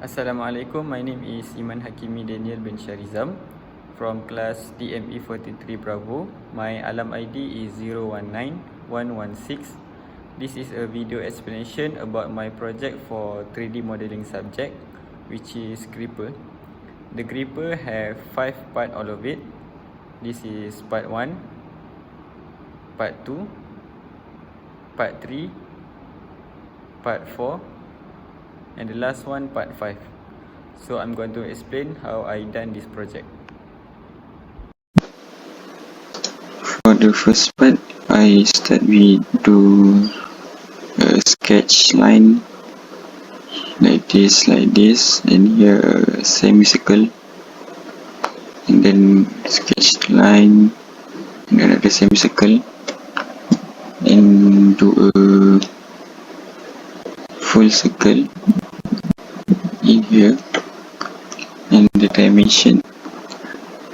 Assalamualaikum, my name is IMAN HAKIMI Daniel bin SHARIZAM from class DME 43 Bravo. My alam ID is 019116. This is a video explanation about my project for 3D modeling subject, which is gripper. The gripper have 5 parts, all of it. This is part 1, part 2, part 3, part 4, and the last one, part 5. So I'm going to explain how I done this project. For the first part, I start with do a sketch line like this, and here a semicircle, and then sketch line and another semicircle, and do a full circle in here, and the dimension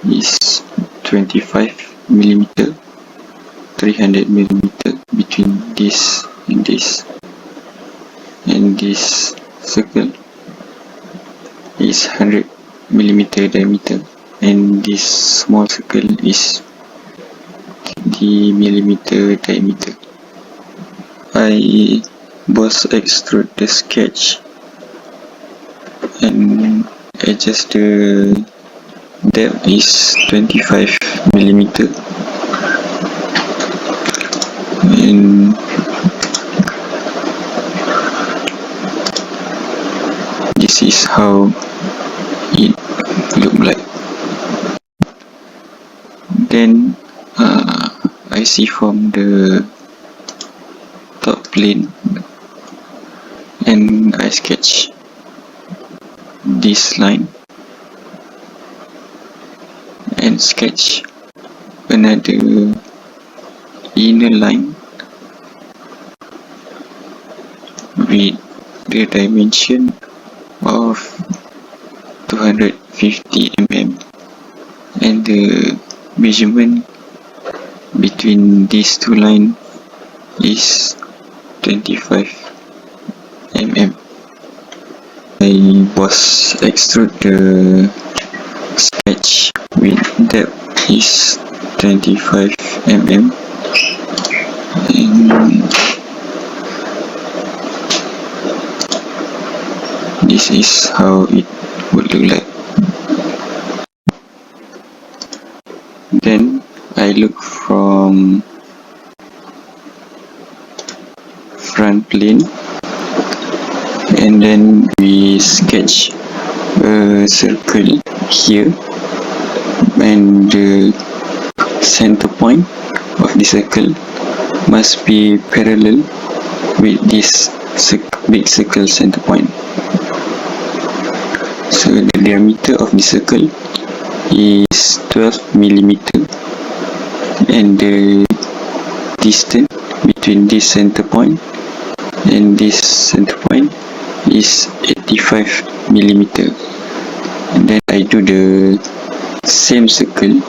is 25 millimeter, 300 millimeter between this and this, and this circle is 100 millimeter diameter, and this small circle is 30 millimeter diameter. I both extrude the sketch and adjust the depth is 25 millimeter, and this is how it look like. Then I see from the top plane, and I sketch this line and sketch another inner line with the dimension of 250 mm, and the measurement between these two lines is 25 mm. I was extrude the sketch with depth is 25 mm, and this is how it would look like. Then I look from front plane, and then we sketch a circle here, and the center point of the circle must be parallel with this big circle center point. So the diameter of the circle is 12 millimeter, and the distance between this center point and this center point is 85 millimeter. And then I do the same circle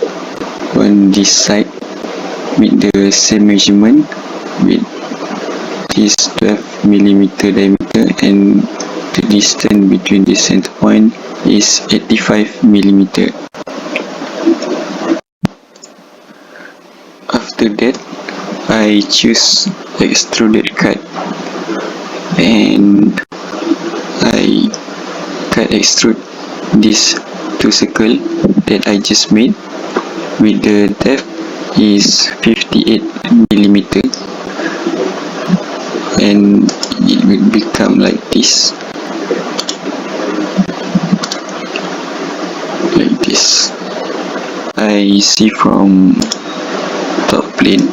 on this side with the same measurement with this 12 millimeter diameter, and the distance between the center point is 85 millimeter. After that, I choose extruded cut, and I extrude these two circle that I just made with the depth is 58 millimeter, and it will become like this, I see from top plane,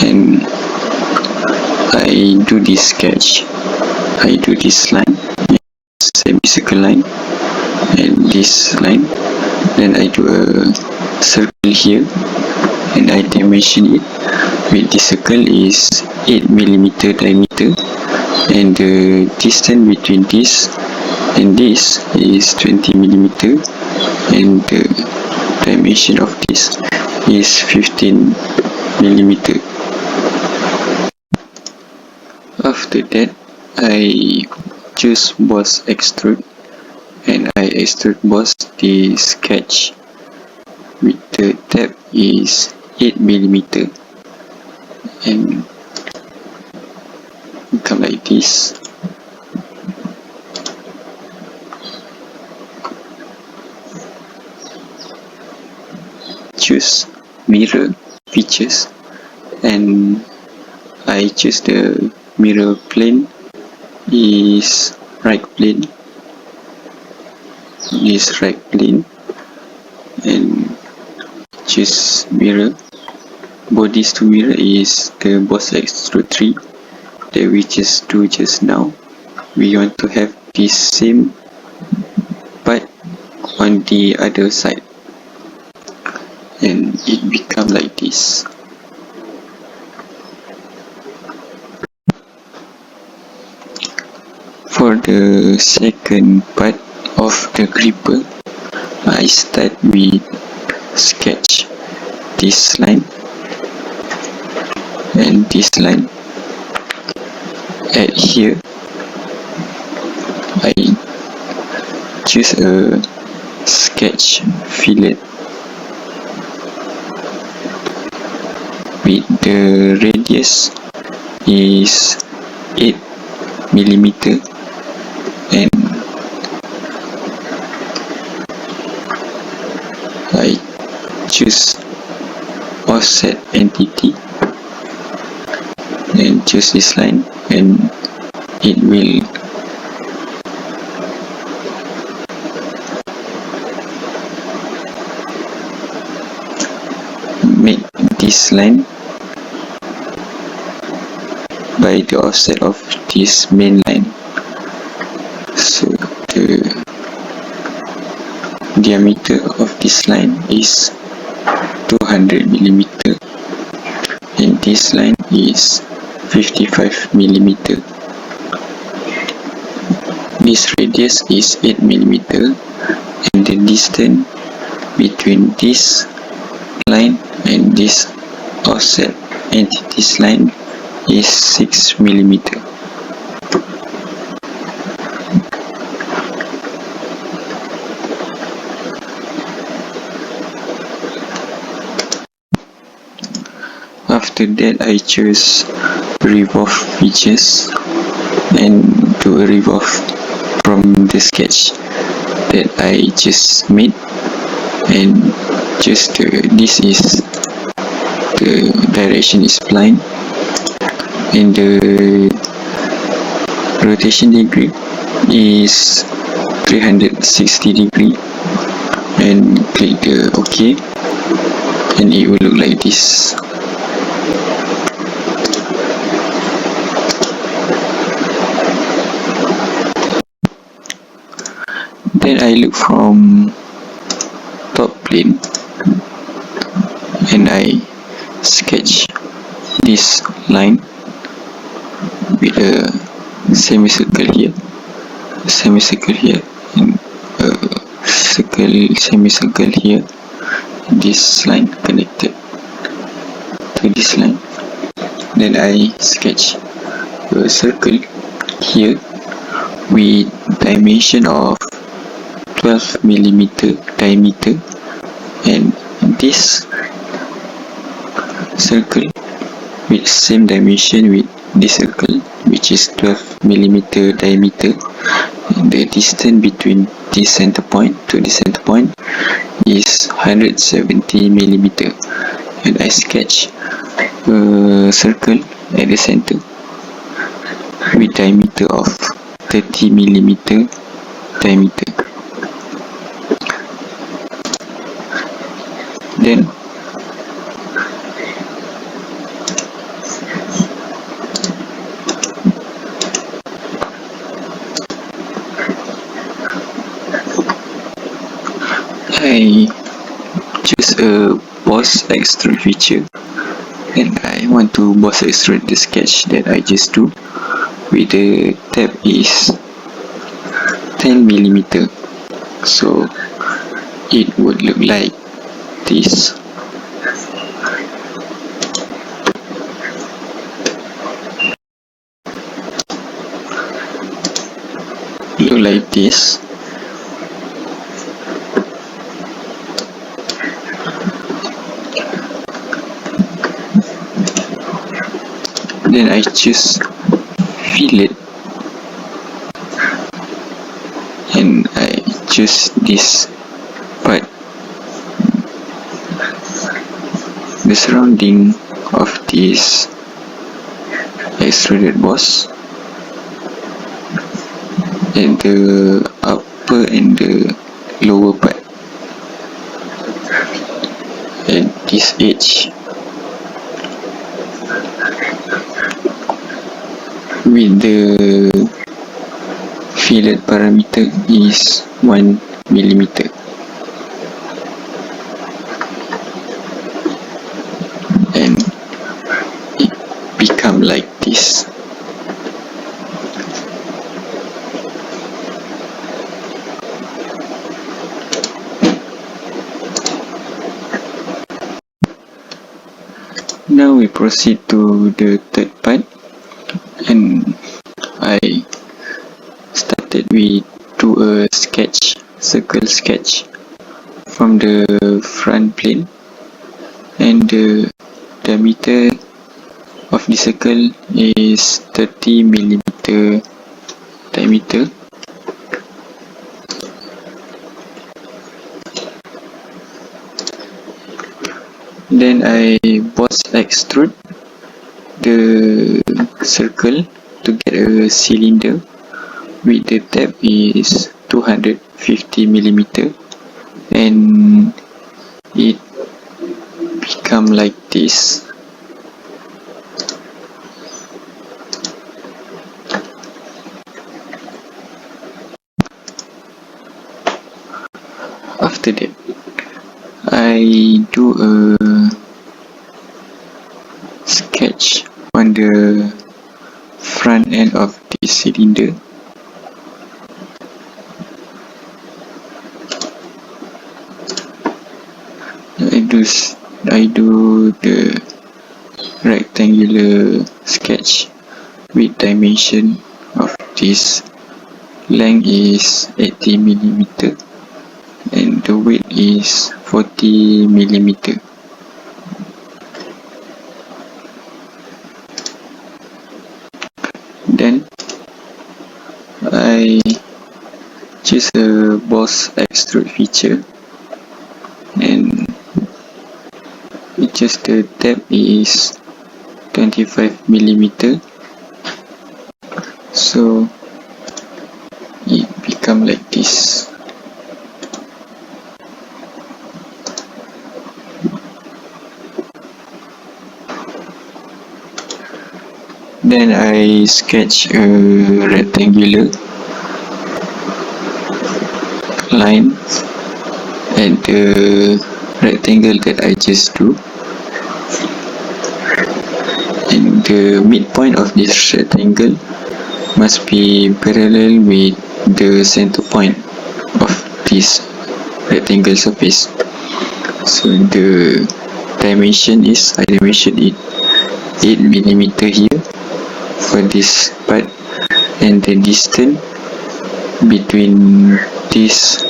and I do this sketch. I do this line, semicircle line, and this line. Then I do a circle here, and I dimension it with the circle is 8 millimeter diameter, and the distance between this and this is 20 millimeter, and the dimension of this is 15 millimeter. After that, I choose boss extrude and I extrude boss the sketch with the tab is 8mm and become like this. Choose mirror features and I choose the mirror plane is right plane, this right plane, and choose mirror. Bodies to mirror is the boss extrude 3 that we just do just now. We want to have this same part on the other side and it become like this. For the second part of the gripper, I start with sketch this line and this line. At here, I choose a sketch fillet with the radius is 8mm and I choose offset entity and choose this line and it will make this line by the offset of this main line. So the diameter of this line is 200mm and this line is 55mm. This radius is 8mm and the distance between this line and this offset entities line is 6mm. After that, I choose revolve features and do a revolve from the sketch that I just made and just this is the direction is blind and the rotation degree is 360 degree and click the OK and it will look like this. Then I look from top plane and I sketch this line with a semicircle here, and a semicircle here. This line connected to this line. Then I sketch a circle here with dimension of 12mm diameter and this circle with same dimension with this circle which is 12mm diameter and the distance between this center point to this center point is 170mm and I sketch a circle at the center with diameter of 30mm diameter. Then I choose a boss extrude feature and I want to boss extrude the sketch that I just do with the tab is 10mm, so it would look like this. look like this. Then I choose fillet and I choose this part, the surrounding of this extruded boss, and the upper and the lower part, and this edge with the fillet parameter is 1 millimeter. And it become like this. Now we proceed to the third part, and I started with a sketch, circle sketch from the front plane, and the diameter of the circle is 30 millimeter diameter. Then I boss extrude the circle to get a cylinder with the depth is 250 millimeter, and it become like this. After that, I do a sketch on the front end of the cylinder. I do the rectangular sketch with dimension of this length is 80 millimeter and the width is 40 millimeter. Then I choose a boss extrude feature, and it just the depth is 25 millimeter, so it become like this. Then I sketch a rectangular line at the rectangle that I just drew, and the midpoint of this rectangle must be parallel with the center point of this rectangle surface. So the dimension is, I dimension it 8 millimeter here for this part, and the distance between this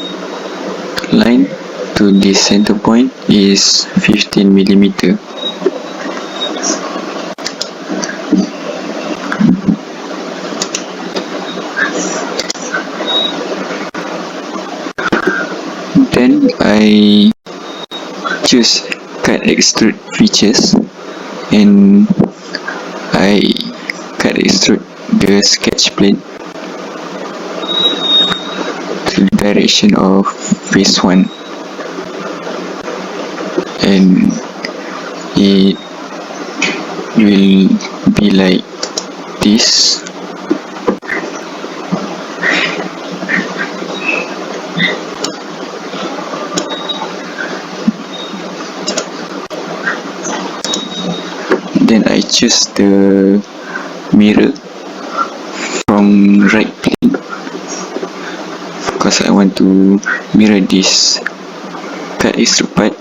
line to this center point is 15 millimeter. Then I choose cut extrude features, and I cut extrude the sketch plane to the direction of phase 1, and it will be like this. Then I choose the mirror from right plane because I want to mirror this cut extrude part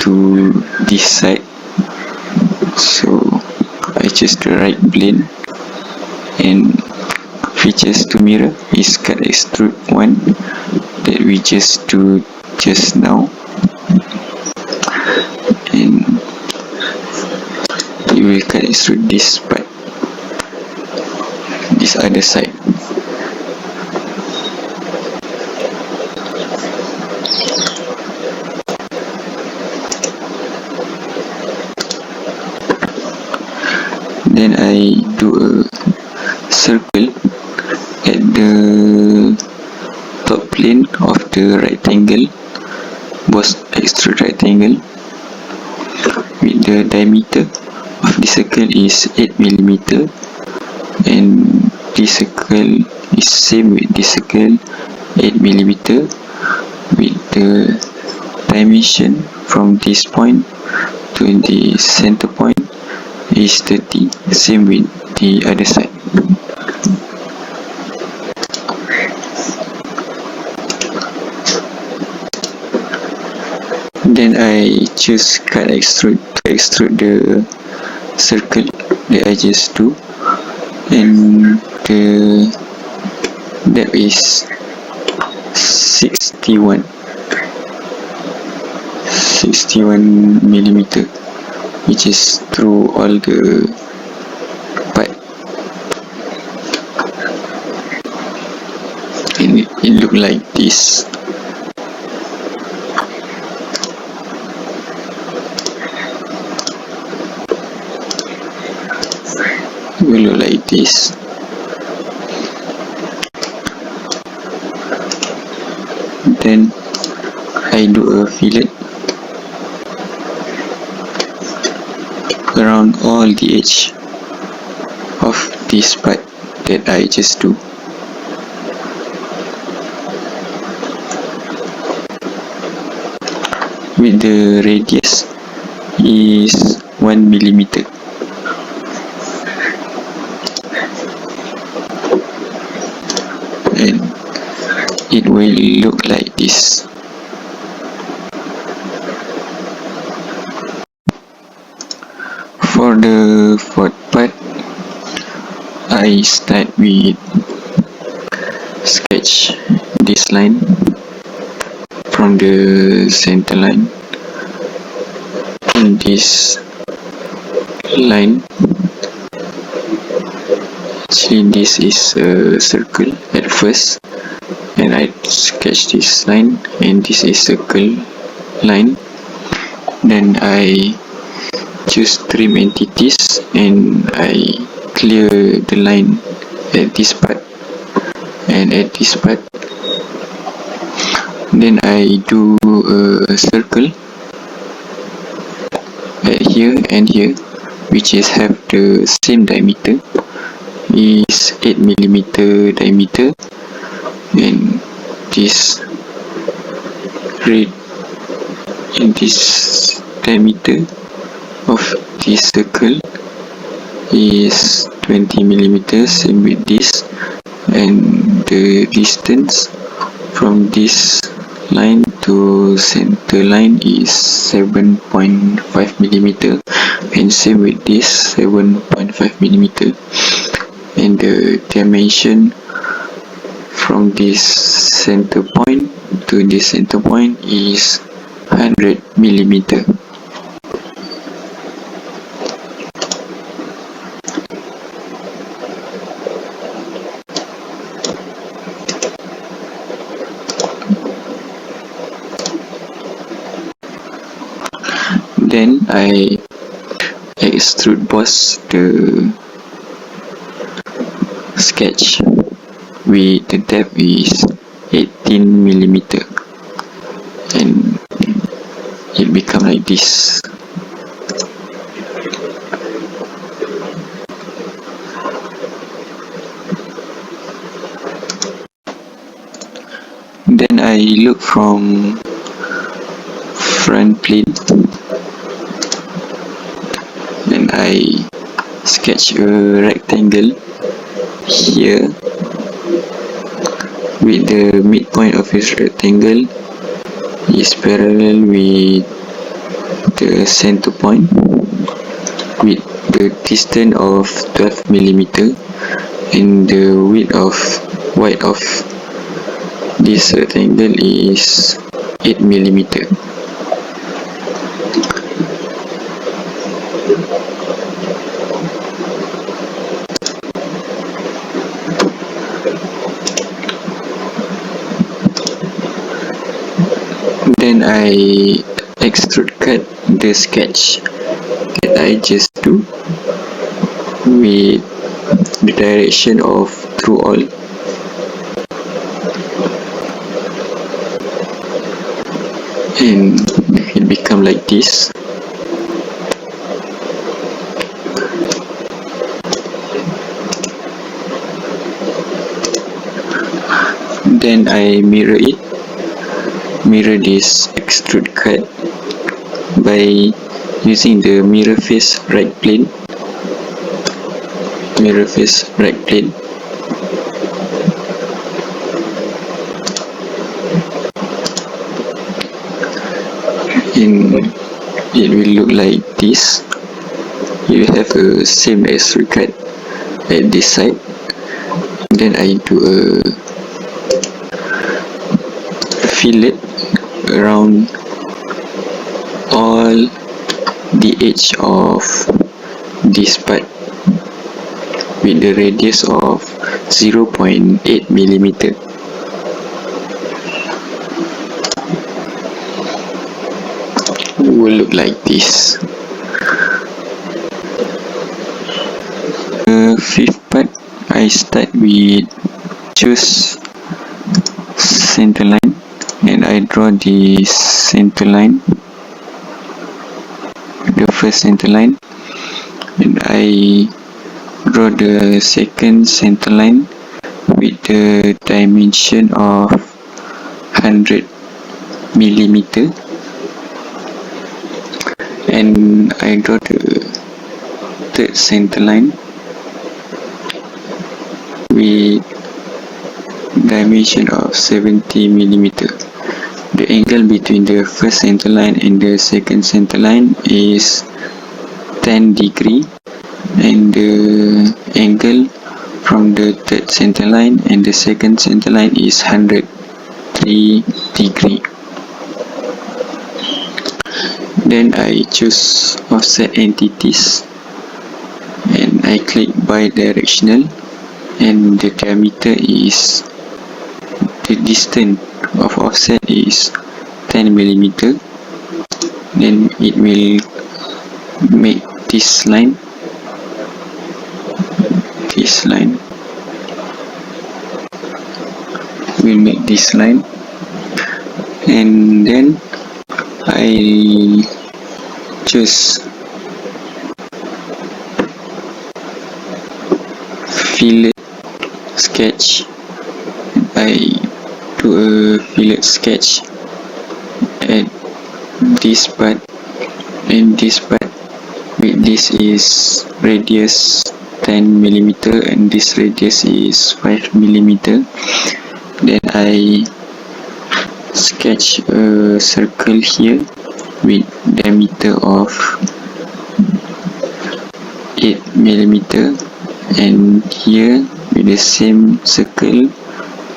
to this side, so I choose the right plane and features to mirror is cut extrude 1 that we just do just now, and we will cut extrude this part, this other side. Then I do a circle at the top plane of the rectangle, both extrude rectangle, with the diameter of the circle is 8mm, and this circle is same with this circle, 8mm, with the dimension from this point to the center point is 30, same with the other side. Then I choose cut extrude to extrude the circle that I just do, and the depth is 61 millimeter, which is through all the part, and it look like this. It will look like this. Then I do a fillet around all the edge of this part that I just do. With the radius is 1mm. And it will look like this. For the fourth part, I start with sketch this line from the center line, and this line, actually this is a circle at first, and I sketch this line, and this is circle line. Then I choose trim entities, and I clear the line at this part and at this part. Then I do a circle at here and here, which is have the same diameter, is 8mm diameter, and this red in this diameter of this circle is 20mm, same with this, and the distance from this line to center line is 7.5mm, and same with this, 7.5mm, and the dimension from this center point to this center point is 100mm. Then I extrude both the sketch with the depth is 18mm, and it become like this. Then I look from front plane, then I sketch a rectangle here with the midpoint of this rectangle is parallel with the center point with the distance of 12mm, and the width of this rectangle is 8 millimeter. Then I extrude cut the sketch that I just do with the direction of through all. And it become like this. Then I mirror this extrude cut by using the mirror face right plane. And it will look like this. You have a same extrude cut at this side. Then I do a fillet around all the edge of this part with the radius of 0.8 millimeter. It will look like this. The fifth part, I start with choose center line, and I draw the center line, the first center line, and I draw the second center line with the dimension of 100 millimeter, and I draw the third center line with dimension of 70 millimeter. The angle between the first center line and the second center line is 10 degree, and the angle from the third center line and the second center line is 103 degree. Then I choose offset entities and I click bidirectional, and the diameter is, the distance of offset is 10 millimeter. Then it will make this line, will make this line, and then I choose fillet sketch. I do a fillet sketch at this part and this part, with this is radius 10 millimeter and this radius is 5 millimeter. Then I sketch a circle here with diameter of 8 millimeter, and here with the same circle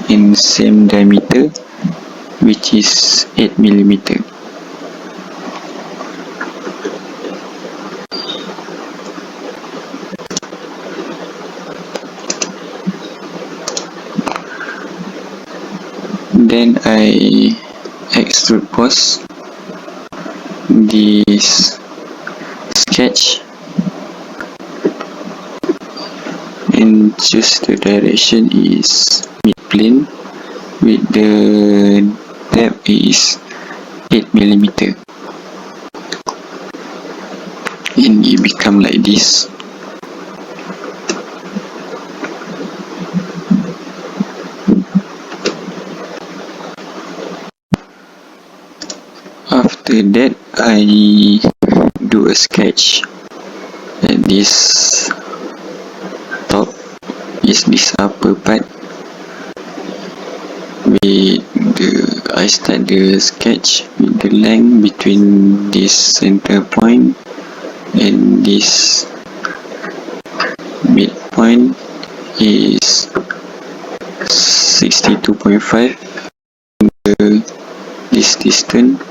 in same diameter, which is 8 millimeter. Then I extrude pose this sketch and choose the direction is mid plane with the depth is 8 millimeter, and it become like this. After that, I do a sketch at this top, is this upper part, with the, I start the sketch with the length between this center point and this midpoint is 62.5. This distance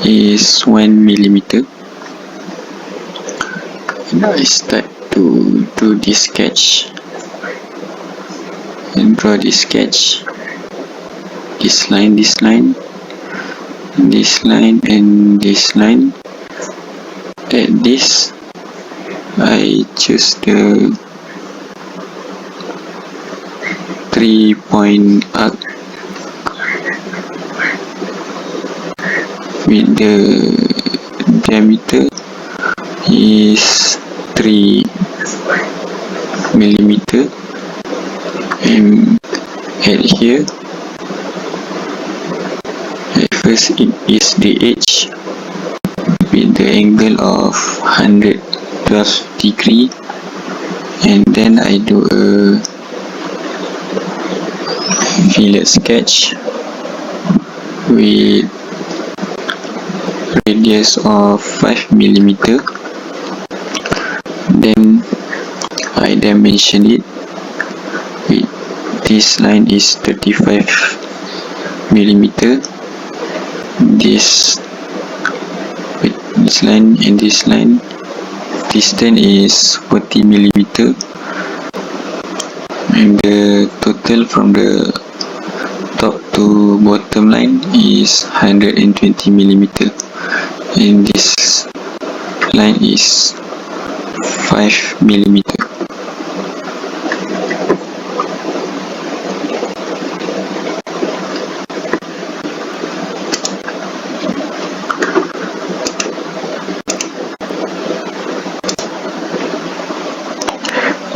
is 1 millimeter. And I start to do this sketch and draw this sketch. This line, this line, this line, and this line. At this, I choose the 3-point arc with the diameter is 3 millimeter, and at here, at first it is the edge with the angle of 112 degree, and then I do a fillet sketch with radius of 5 millimeter. Then I dimension it with this line is 35 millimeter. This with this line and this line, distance is 40 millimeter, and the total from the top to bottom line is 120 millimeter, and this line is 5 millimeter.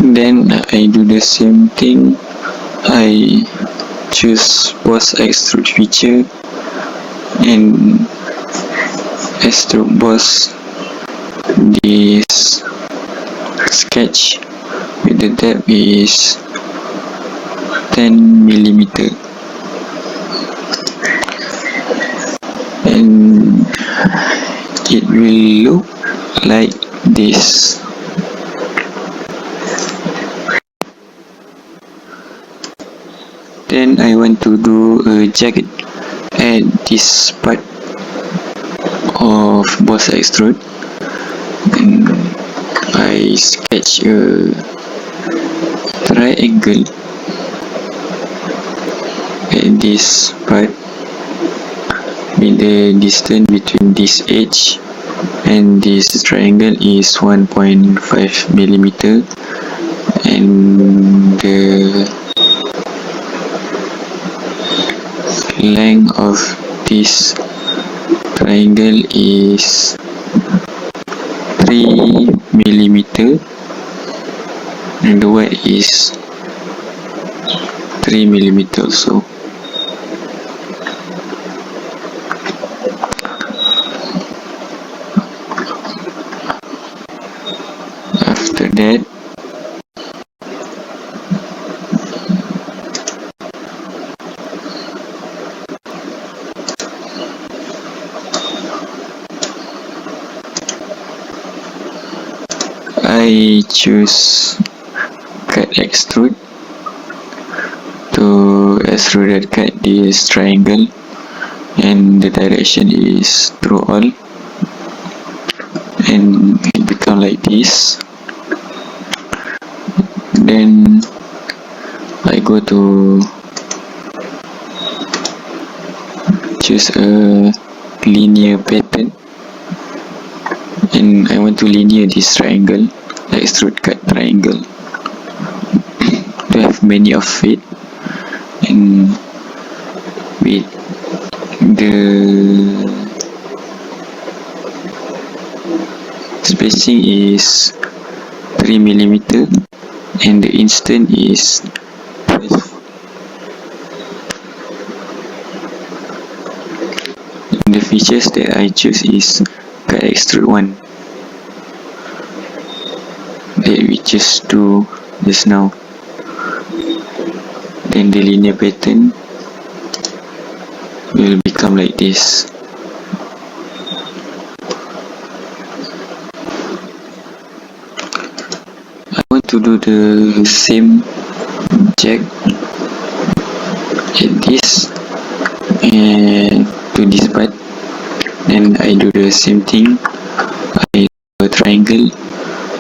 Then I do the same thing. I choose boss extrude feature and extrude boss this sketch with the depth is 10 millimeter, and it will look like this. Then I want to do a jacket at this part of boss extrude, and I sketch a triangle at this part with the distance between this edge and this triangle is 1.5 millimeter, and the length of this triangle is 3 millimeter, and the width is 3 millimeter also. After that, I choose cut extrude to extrude cut this triangle, and the direction is through all, and it become like this. Then I go to choose a linear pattern, and I want to linear this triangle, extrude cut triangle, to have many of it, and with the spacing is 3 millimeter, and the instant is 12. And the features that I choose is cut extrude 1 that we just do just now. Then the linear pattern will become like this. I want to do the same check at this and to this part. Then I do the same thing. I do a triangle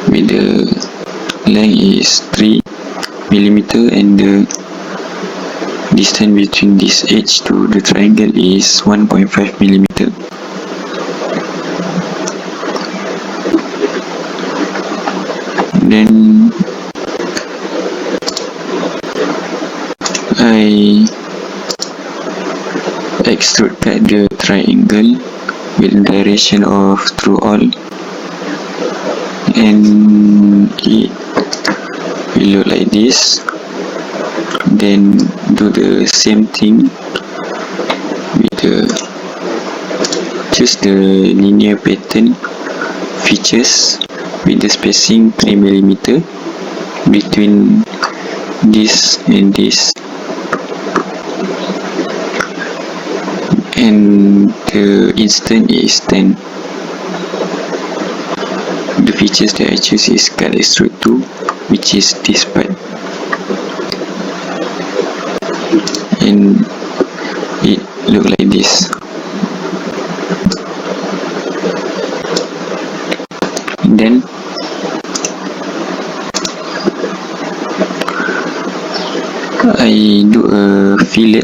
with the length is 3 millimeter and the distance between this edge to the triangle is 1.5 millimeter. Then I extrude cut the triangle with the direction of through all, and it will look like this. Then do the same thing with the choose the linear pattern features with the spacing 3 millimeter between this and this, and the instant is 10. The features that I choose is cut extrude 2, which is this part, and it look like this. Then I do a fillet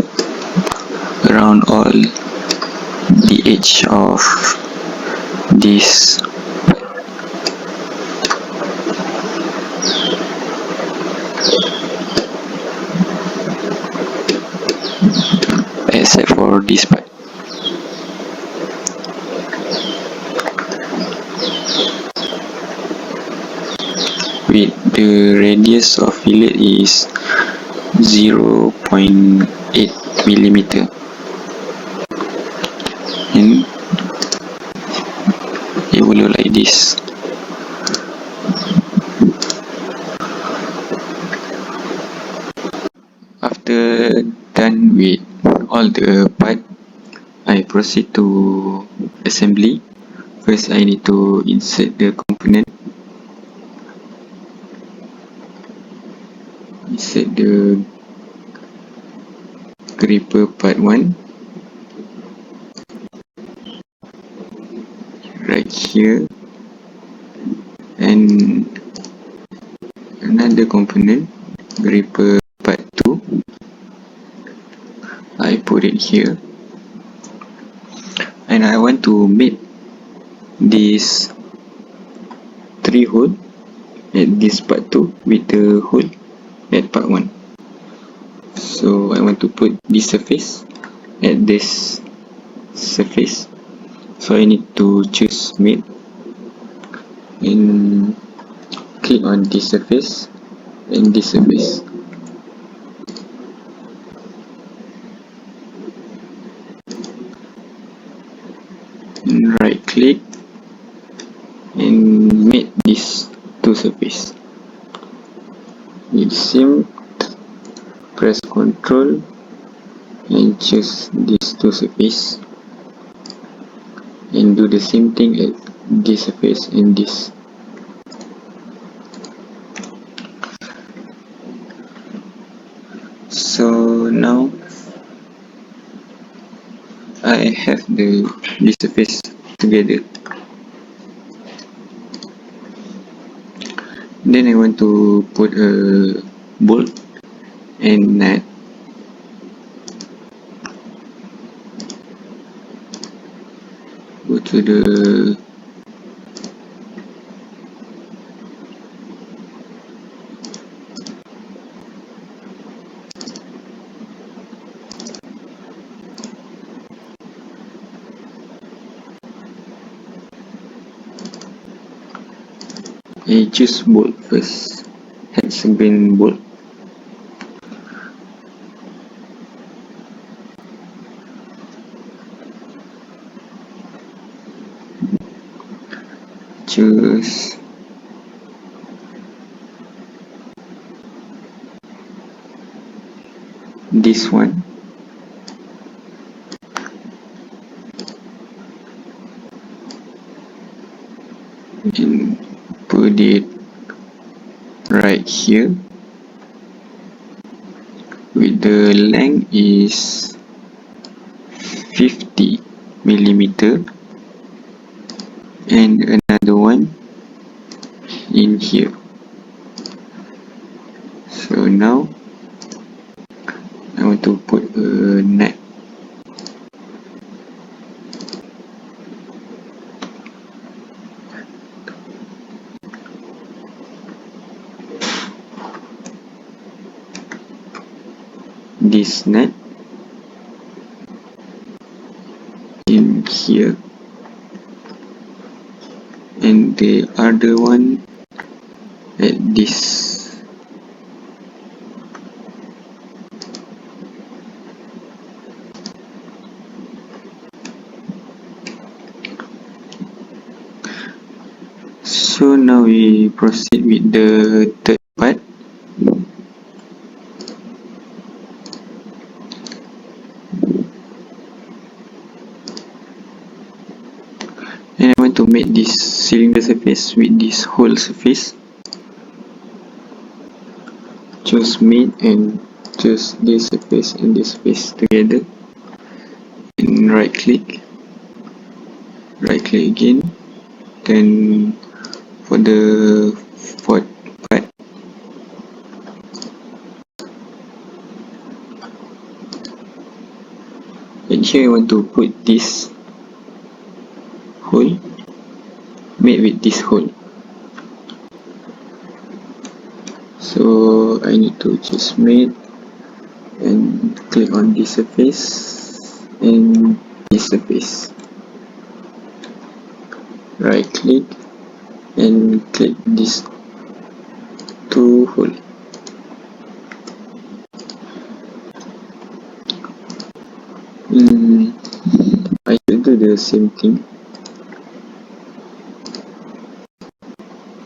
around all the edge of this except for this part. With the radius of fillet is 0.8 millimeter, and it will look like this. After done with all the part, I proceed to assembly. First I need to insert the component. Insert the gripper part 1 right here, and another component, gripper part 2, I put it here, and I want to make this 3 hole at this part 2 with the hole at part 1. So I want to put this surface at this surface, so I need to choose mate and click on this surface and this surface. And right click and mate these two surface. With same, press Ctrl and choose these two surface and do the same thing at this surface and this. So now I have this surface together. Then I want to put a bolt and nut. Go to the I choose bolt first, hexagon bolt. Choose this one. And put it right here. with the length is 50 millimeter, and another one in here. So now I want to put a nut. This nut in here, and the other one at this. So now we proceed with the third part. And I want to make this cylinder surface with this whole surface. Choose mid and choose this surface and this surface together, and right click again. Then for the fourth part, and here I want to put this hole made with this hole. So I need to choose made and click on this surface and this surface. Right click and click these two holes. I should do the same thing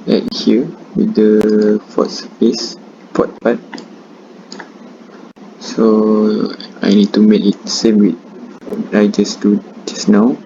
at here with the fourth part. So I need to make it same with I just do just now.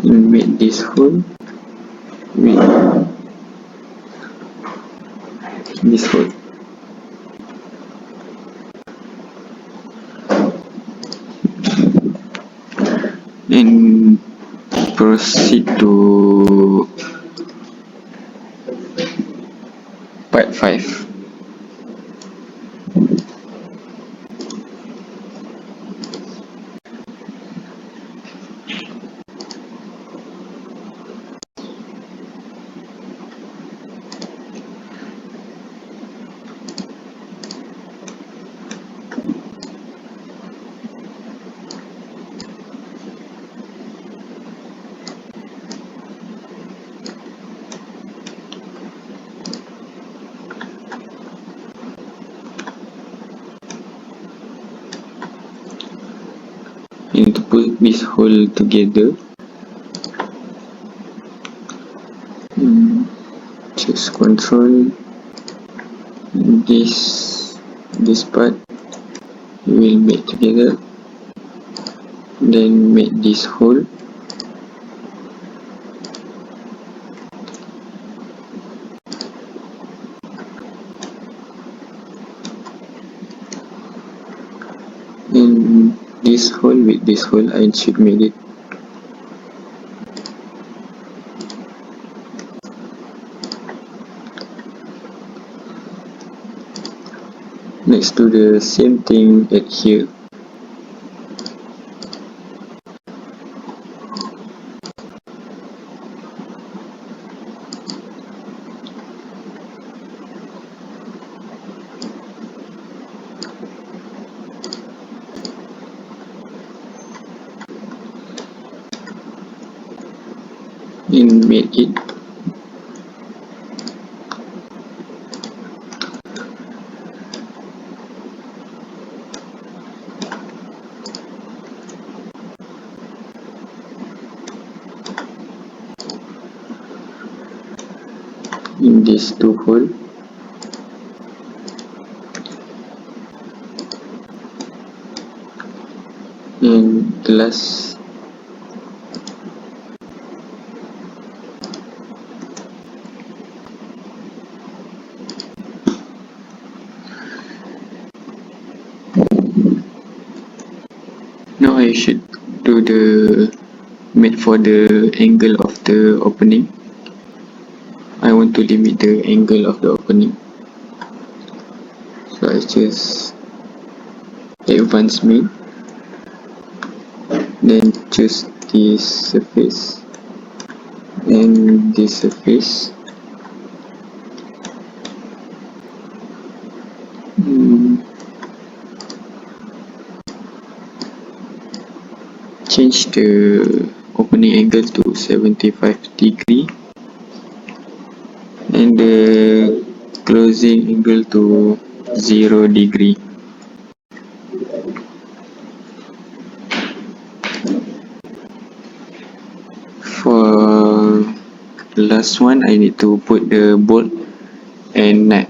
And make this hole with this hole. And proceed to part 5. You need to put this hole together. Choose control. This part you will make together. Then make this hole. And this hole with this hole I should make it. Let's do the same thing at here. and make it in these two hole, and glass now I should do the made for the angle of the opening. I want to limit the angle of the opening, so I choose advanced made, then choose this surface and this surface. Change the opening angle to 75 degree and the closing angle to 0 degree. For the last one, I need to put the bolt and nut.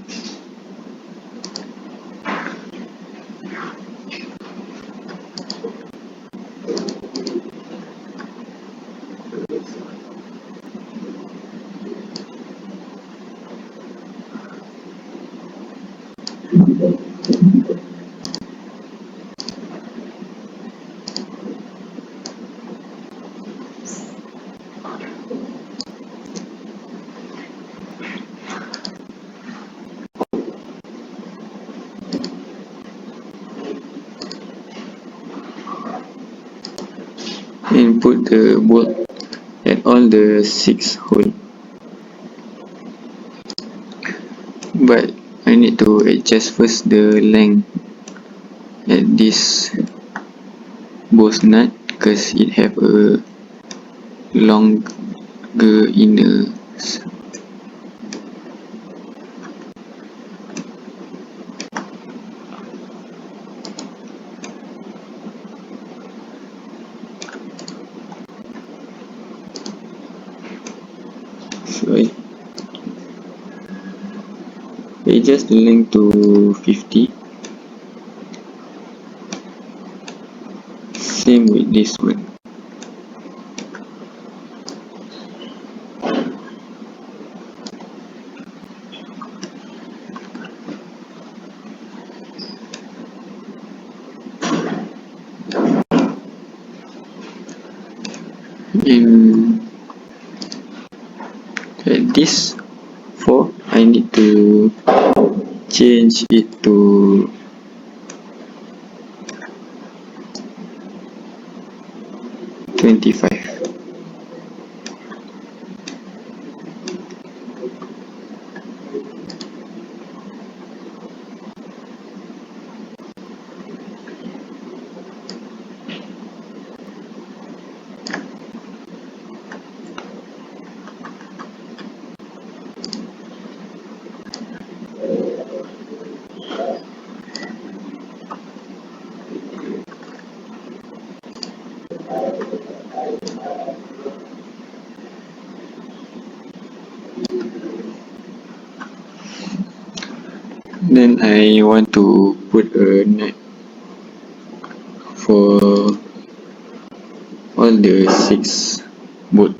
And put the bolt at all the 6 holes. But I need to adjust first the length at this both nut because it have a longer inner. So I adjust the length to 50. Same with this one. And at this 4, I need to change it to 25. Then I want to put a nut for all the 6 bolt.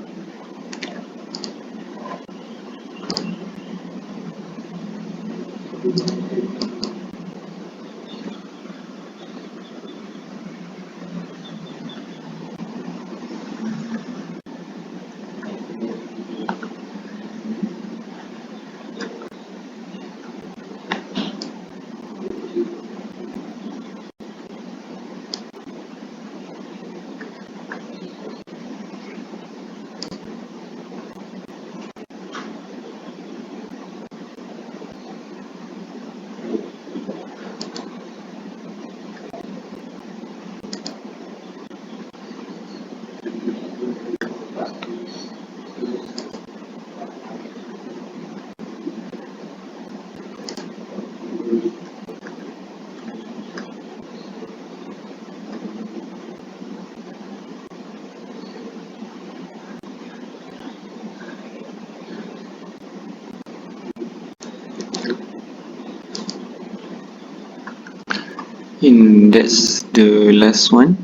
and that's the last one.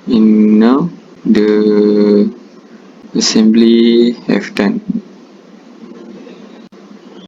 And now the assembly have done.